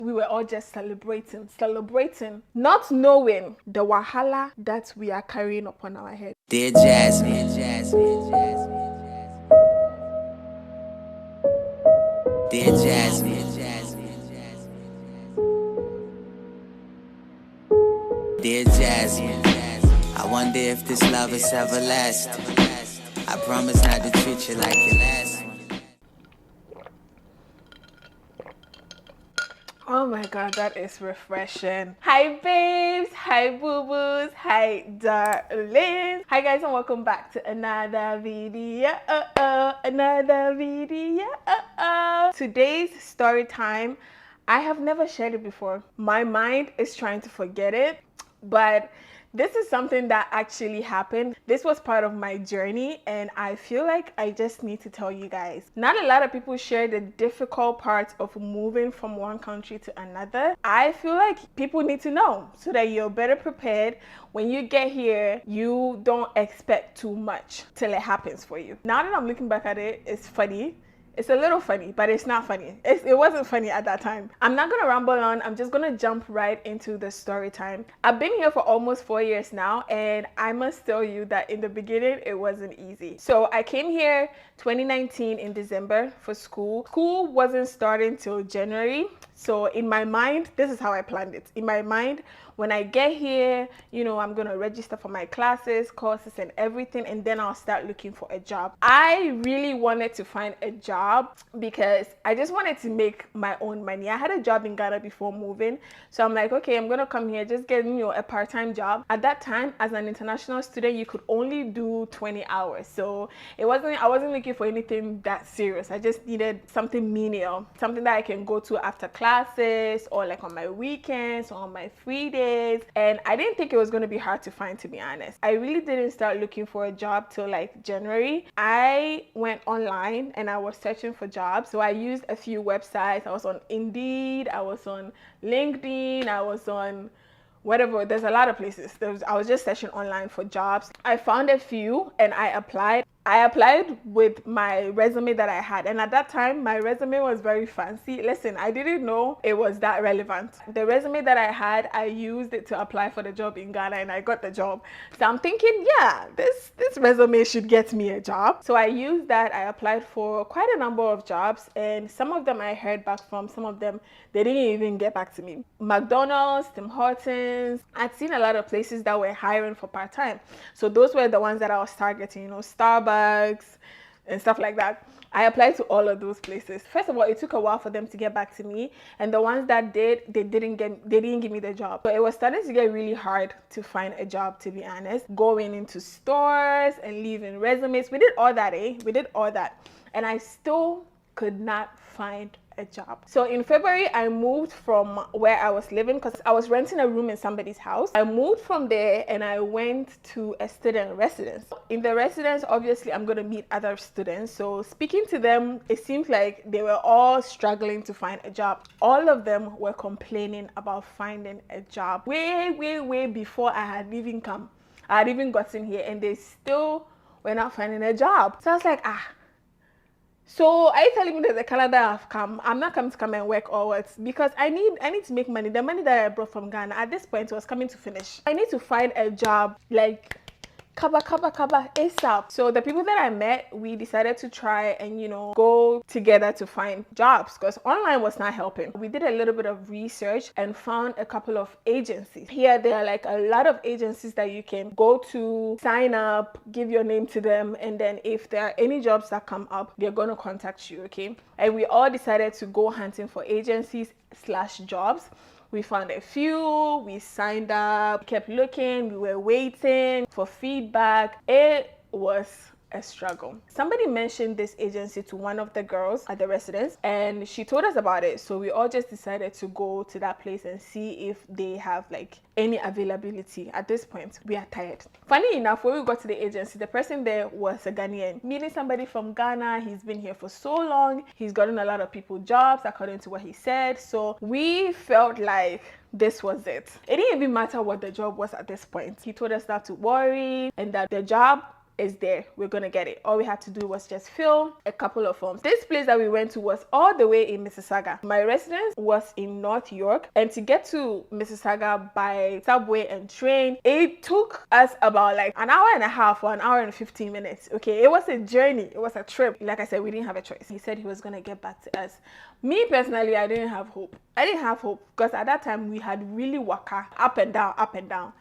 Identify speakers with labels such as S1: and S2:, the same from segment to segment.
S1: We were all just celebrating, not knowing the wahala that we are carrying upon our head.
S2: Dear Jasmine, dear Jasmine, dear Jasmine, I wonder if this love is everlasting. I promise not to treat you like your last one.
S1: Oh my god, that is refreshing. Hi babes, hi boo-boos, hi darlings. Hi guys, and welcome back to another video. Today's story time, I have never shared it before. My mind is trying to forget it, but this is something that actually happened. This was part of my journey, and I feel like I just need to tell you guys. Not a lot of people share the difficult parts of moving from one country to another. I feel like people need to know so that you're better prepared. When you get here, you don't expect too much till it happens for you. Now that I'm looking back at it, it's funny. It's a little funny, but it's not funny. It wasn't funny at that time. I'm not gonna ramble on. I'm just gonna jump right into the story time. I've been here for almost 4 years now, and I must tell you that in the beginning, it wasn't easy. So I came here 2019 in December for school. School wasn't starting till January. So in my mind, this is how I planned it. In my mind, when I get here, you know, I'm gonna register for my classes, courses, and everything, and then I'll start looking for a job. I really wanted to find a job because I just wanted to make my own money. I had a job in Ghana before moving, so I'm like, okay, I'm gonna come here, just get, you know, a part-time job. At that time, as an international student, you could only do 20 hours, so I wasn't looking for anything that serious. I just needed something menial, something that I can go to after classes or like on my weekends or on my free days. And I didn't think it was going to be hard to find, to be honest. I really didn't start looking for a job till like January. I went online and I was searching for jobs. So I used a few websites. I was on Indeed, I was on LinkedIn, I was on whatever. There's a lot of places. I was just searching online for jobs. I found a few and I applied. I applied with my resume that I had, and at that time my resume was very fancy. Listen, I didn't know it was that relevant. The resume that I had, I used it to apply for the job in Ghana, and I got the job. So I'm thinking, yeah, this resume should get me a job. So I used that. I applied for quite a number of jobs, and some of them I heard back from, some of them they didn't even get back to me. McDonald's, Tim Hortons. I'd seen a lot of places that were hiring for part-time, so those were the ones that I was targeting, you know, Starbucks and stuff like that. I applied to all of those places. First of all, it took a while for them to get back to me, and the ones that did, they didn't give me the job. So it was starting to get really hard to find a job, to be honest. Going into stores and leaving resumes. We did all that, We did all that, and I still could not find a job. So in February, I moved from where I was living because I was renting a room in somebody's house. I moved from there and I went to a student residence. In the residence, obviously, I'm going to meet other students. So speaking to them, it seems like they were all struggling to find a job. All of them were complaining about finding a job way before I had even come. I had even gotten here, and they still were not finding a job. So I was like, so are you telling me that the Canada I've come, I'm not coming to come and work or what? Because I need to make money. The money that I brought from Ghana at this point was coming to finish. I need to find a job like kaba ASAP. So the people that I met, we decided to try and, you know, go together to find jobs because online was not helping. We did a little bit of research and found a couple of agencies. Here there are like a lot of agencies that you can go to, sign up, give your name to them, and then if there are any jobs that come up, they're going to contact you, okay? And we all decided to go hunting for agencies/jobs. We found a few, we signed up, kept looking, we were waiting for feedback. It was a struggle. Somebody mentioned this agency to one of the girls at the residence, and she told us about it. So we all just decided to go to that place and see if they have like any availability. At this point, we are tired. Funny enough, when we got to the agency, the person there was a Ghanaian. Meeting somebody from Ghana, he's been here for so long, he's gotten a lot of people jobs according to what he said. So we felt like this was it. It didn't even matter what the job was at this point. He told us not to worry and that the job is there. We're gonna get it. All we had to do was just fill a couple of forms. This place that we went to was all the way in Mississauga. My residence was in North York, and to get to Mississauga by subway and train, it took us about like an hour and a half or an hour and 15 minutes. Okay, it was a journey, it was a trip. Like I said, we didn't have a choice. He said he was gonna get back to us. Me personally, I didn't have hope. I didn't have hope because at that time we had really waka up and down, up and down.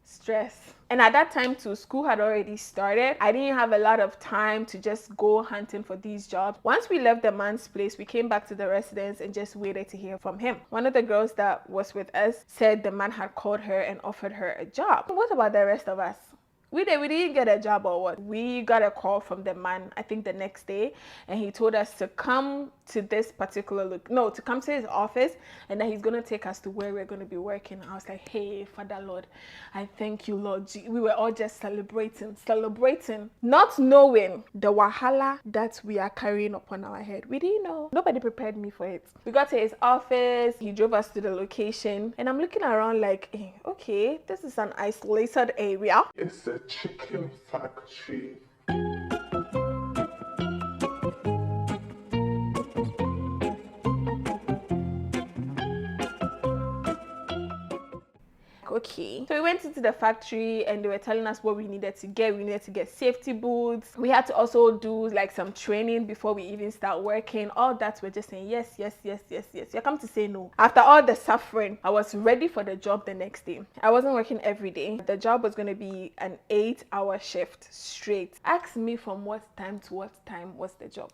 S1: Stress. And at that time too, school had already started. I didn't have a lot of time to just go hunting for these jobs. Once we left the man's place, we came back to the residence and just waited to hear from him. One of the girls that was with us said the man had called her and offered her a job. What about the rest of us? We didn't get a job or what? We got a call from the man, I think the next day, and he told us to come to this particular to come to his office, and that he's gonna take us to where we're gonna be working. I was like, hey, Father Lord, I thank you, Lord. We were all just celebrating, not knowing the wahala that we are carrying upon our head. We didn't know. Nobody prepared me for it. We got to his office. He drove us to the location, and I'm looking around like, hey, okay, this is an isolated area.
S3: It's a chicken factory.
S1: Okay, so we went into the factory and they were telling us what we needed to get. We needed to get safety boots. We had to also do like some training before we even start working. All that, we're just saying yes. You're come to say no. After all the suffering, I was ready for the job the next day. I wasn't working every day. The job was going to be an 8-hour shift straight. Ask me from what time to what time was the job.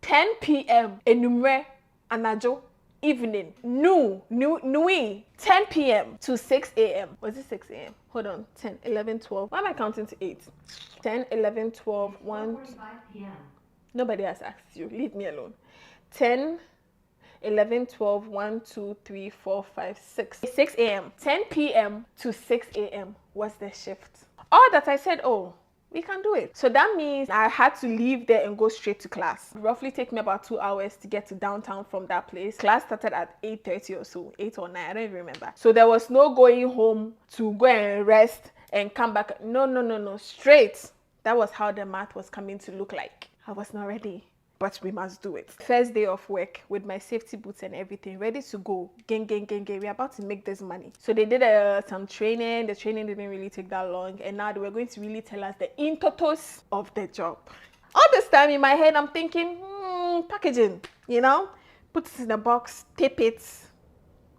S1: 10 p.m. enumere anajo. Evening, nui, 10 p.m. to 6 a.m. Was it 6 a.m.? Hold on, 10, 11, 12. Why am I counting to 8? 10, 11, 12, 1.
S4: p.m.
S1: Nobody has asked you. Leave me alone. 10, 11, 12, 1, 2, 3, 4, 5, 6. 6 a.m. 10 p.m. to 6 a.m. was the shift. All that I said, oh, we can do it. So that means I had to leave there and go straight to class. It roughly take me about 2 hours to get to downtown from that place. Class started at 8:30 or so, 8 or 9, I don't even remember. So there was no going home to go and rest and come back. No, straight. That was how the math was coming to look like. I was not ready, but we must do it. First day of work with my safety boots and everything, ready to go. Gang. We're about to make this money. So they did some training. The training didn't really take that long. And now they were going to really tell us the intotos of the job. All this time in my head, I'm thinking, packaging, put it in a box, tape it,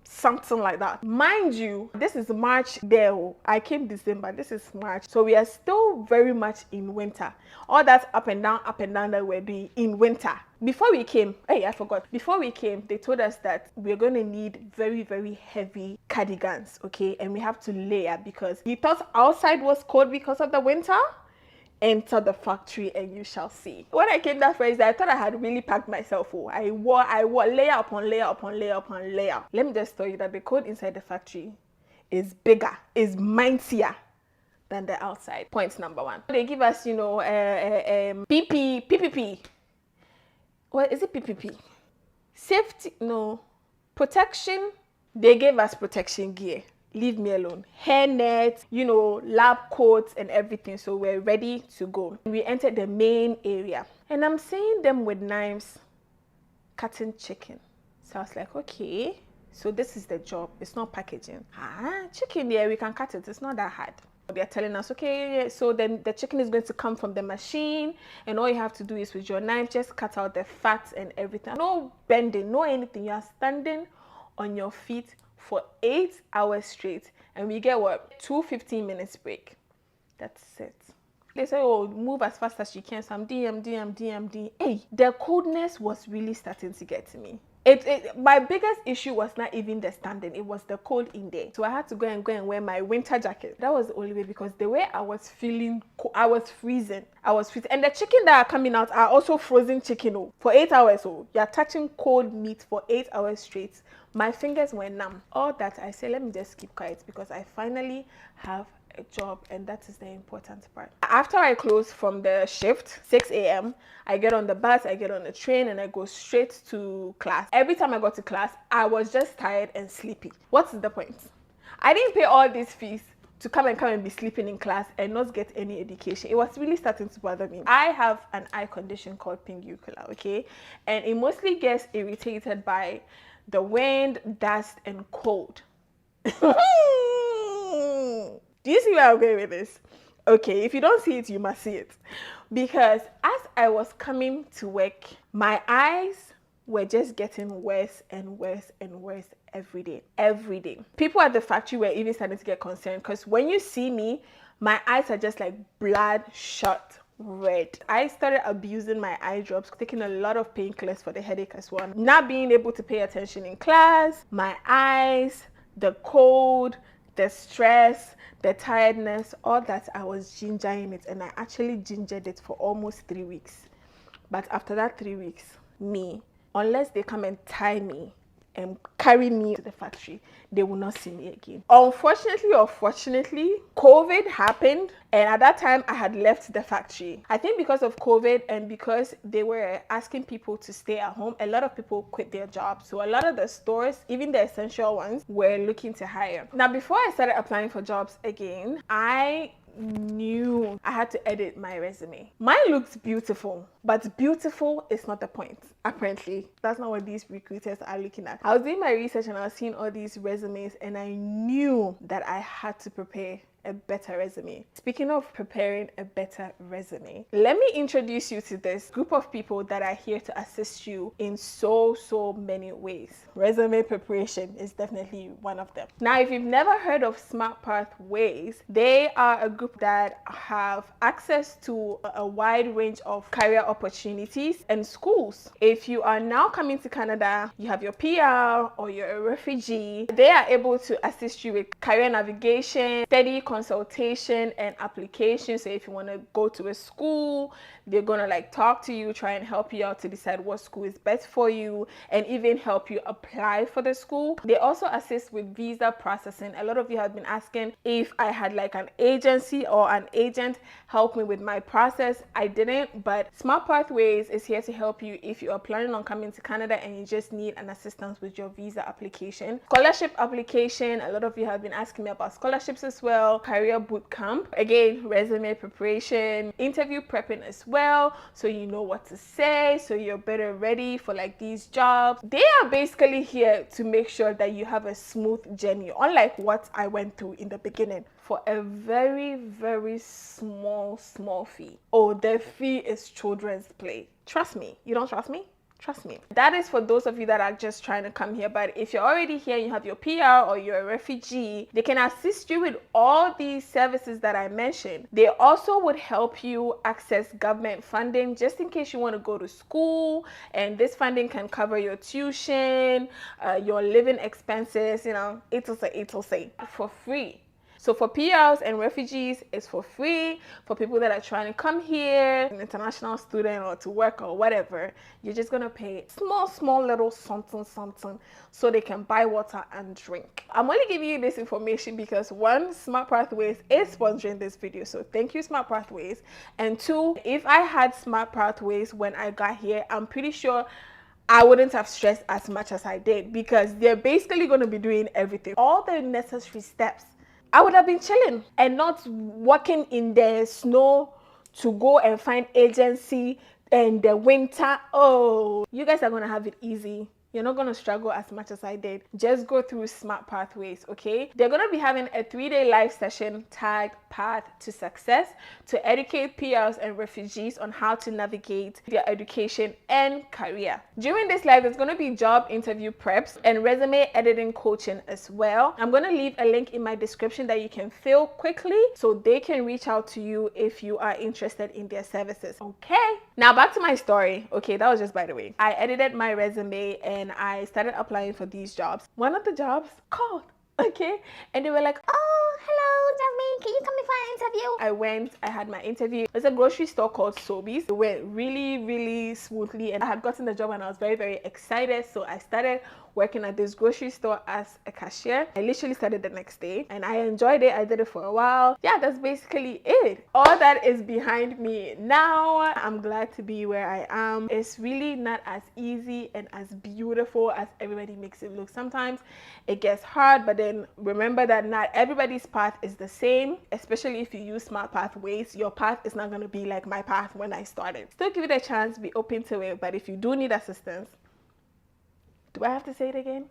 S1: something like that. Mind you, this is March there. I came December. This is March. So we are still very much in winter. All that up and down that we're doing in winter. Before we came, I forgot. Before we came, they told us that we're going to need very, very heavy cardigans, okay? And we have to layer because we thought outside was cold because of the winter. Enter the factory and you shall see. When I came that first day, I thought I had really packed myself. I wore layer upon layer upon layer upon layer. Let me just tell you that the code inside the factory is bigger, is mightier than the outside. Point number 1. They give us, PPP. What is it? PPP? Safety? No. Protection. They gave us protection gear. Leave me alone. Hairnet, lab coats and everything. So we're ready to go. We entered the main area and I'm seeing them with knives cutting chicken. So I was like, okay, so this is the job. It's not packaging. Chicken, yeah, we can cut it. It's not that hard. They're telling us, okay, so then the chicken is going to come from the machine and all you have to do is with your knife, just cut out the fat and everything. No bending, no anything. You are standing on your feet for 8 hours straight, and we get 2 15-minute break. That's it. They say, oh, move as fast as you can. So I'm DM. Hey, the coldness was really starting to get to me. My biggest issue was not even the standing, it was the cold in there. So I had to go and wear my winter jacket. That was the only way, because the way I was feeling, I was freezing. And the chicken that are coming out are also frozen chicken for 8 hours. You're touching cold meat for 8 hours straight. My fingers were numb. All that, I say, let me just keep quiet because I finally have a job, and that is the important part. After I close from the shift, 6 a.m., I get on the bus, I get on the train, and I go straight to class. Every time I got to class, I was just tired and sleepy. What's the point? I didn't pay all these fees to come and be sleeping in class and not get any education. It was really starting to bother me. I have an eye condition called pinguicula, okay? And it mostly gets irritated by the wind, dust, and cold. Do you see where I'm going with this? Okay, if you don't see it, you must see it. Because as I was coming to work, my eyes were just getting worse and worse and worse every day. Every day. People at the factory were even starting to get concerned because when you see me, my eyes are just like bloodshot red. I started abusing my eye drops, taking a lot of painkillers for the headache as well. Not being able to pay attention in class, my eyes, the cold, the stress, the tiredness, all that. I was gingering it, and I actually gingered it for almost 3 weeks. But after that 3 weeks, me, unless they come and tie me and carry me to the factory, they will not see me again. Unfortunately or fortunately, COVID happened, and at that time I had left the factory. I think because of COVID and because they were asking people to stay at home, a lot of people quit their jobs. So a lot of the stores, even the essential ones, were looking to hire. Now, before I started applying for jobs again, I knew I had to edit my resume. Mine looks beautiful, but beautiful is not the point. Apparently, that's not what these recruiters are looking at. I was doing my research and I was seeing all these resumes, and I knew that I had to prepare a better resume. Speaking of preparing a better resume, let me introduce you to this group of people that are here to assist you in so many ways. Resume preparation is definitely one of them. Now, if you've never heard of Smart Pathways, they are a group that have access to a wide range of career opportunities and schools. If you are now coming to Canada, you have your PR or you're a refugee, they are able to assist you with career navigation, study consultation, and application. So if you want to go to a school, they're gonna like talk to you, try and help you out to decide what school is best for you, and even help you apply for the school. They also assist with visa processing. A lot of you have been asking if I had like an agency or an agent help me with my process. I didn't, but Smart Pathways is here to help you if you are planning on coming to Canada and you just need an assistance with your visa application. Scholarship application, a lot of you have been asking me about scholarships as well. Career boot camp, again, resume preparation, interview prepping as well, so you know what to say, so you're better ready for like these jobs. They are basically here to make sure that you have a smooth journey, unlike what I went through in the beginning, for a very small fee. Oh, the fee is children's play. Trust me. You don't trust me? Trust me. That is for those of you that are just trying to come here. But if you're already here, you have your PR or you're a refugee, they can assist you with all these services that I mentioned. They also would help you access government funding just in case you want to go to school, and this funding can cover your tuition, your living expenses, you know, it'll say for free. So for PRs and refugees, it's for free. For people that are trying to come here, an international student or to work or whatever, you're just gonna pay small little something so they can buy water and drink. I'm only giving you this information because one, Smart Pathways is sponsoring this video, so thank you, Smart Pathways. And two, if I had Smart Pathways when I got here, I'm pretty sure I wouldn't have stressed as much as I did, because they're basically going to be doing everything, all the necessary steps. I would have been chilling and not walking in the snow to go and find agency in the winter. Oh, you guys are going to have it easy. You're not going to struggle as much as I did. Just go through Smart Pathways, okay? They're going to be having a 3-day live session tagged Path to Success to educate PRs and refugees on how to navigate their education and career. During this live, there's going to be job interview preps and resume editing coaching as well. I'm going to leave a link in my description that you can fill quickly so they can reach out to you if you are interested in their services, okay? Now back to my story. Okay, that was just by the way. I edited my resume and I started applying for these jobs. One of the jobs called, okay, and they were like, oh, hello Jasmine, can you come in for an interview? I went, I had my interview. There's a grocery store called Sobeys. It went really smoothly, and I had gotten the job and I was very excited. So I started working at this grocery store as a cashier. I literally started the next day and I enjoyed it. I did it for a while. Yeah, that's basically it. All that is behind me now. I'm glad to be where I am. It's really not as easy and as beautiful as everybody makes it look. Sometimes it gets hard, but then then remember that not everybody's path is the same, especially if you use smart pathways. Your path is not going to be like my path when I started. Still give it a chance, be open to it, but if you do need assistance, do I have to say it again?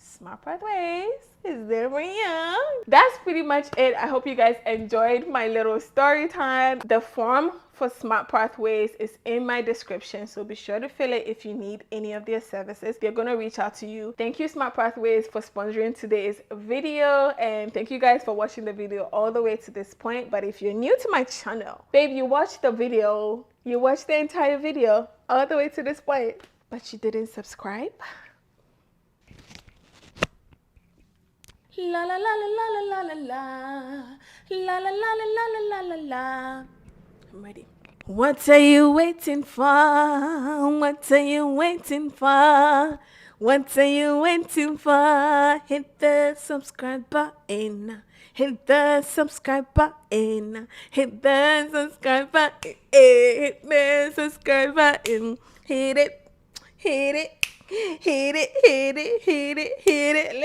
S1: Smart pathways is there for you. That's pretty much it. I hope you guys enjoyed my little story time. The form for smart pathways is in my description, so be sure to fill it if you need any of their services. They're gonna reach out to you. Thank you, smart pathways, for sponsoring today's video, and thank you guys for watching the video all the way to this point. But if you're new to my channel, babe, you watched the video, you watched the entire video all the way to this point, but you didn't subscribe. La la la la la la la la la la la la la la la. I'm ready. What are you waiting for? What are you waiting for? What are you waiting for? Hit the subscribe button. Hit the subscribe button. Hit the subscribe button. Hit the subscribe button. Hit it. Hit it. Hit it, hit it, hit it, hit it.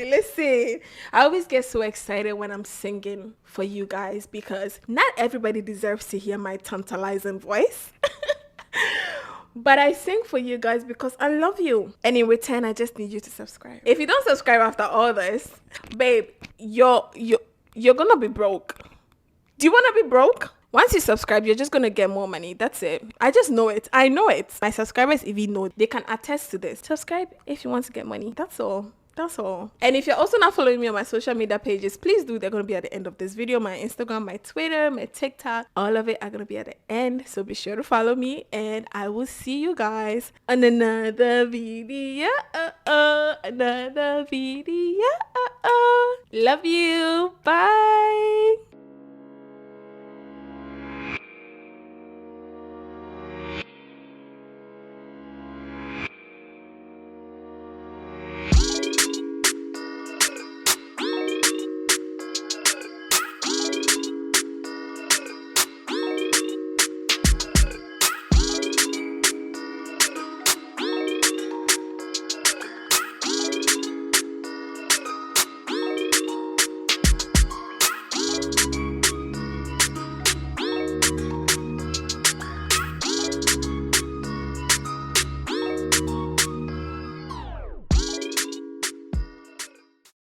S1: Listen. I always get so excited when I'm singing for you guys because not everybody deserves to hear my tantalizing voice. But I sing for you guys because I love you. And in return, I just need you to subscribe. If you don't subscribe after all this, babe, you're gonna be broke. Do you wanna be broke? Once you subscribe, you're just going to get more money. That's it. I just know it. I know it. My subscribers even know. They can attest to this. Subscribe if you want to get money. That's all. That's all. And if you're also not following me on my social media pages, please do. They're going to be at the end of this video. My Instagram, my Twitter, my TikTok, all of it are going to be at the end. So be sure to follow me. And I will see you guys on another video. Another video. Love you. Bye.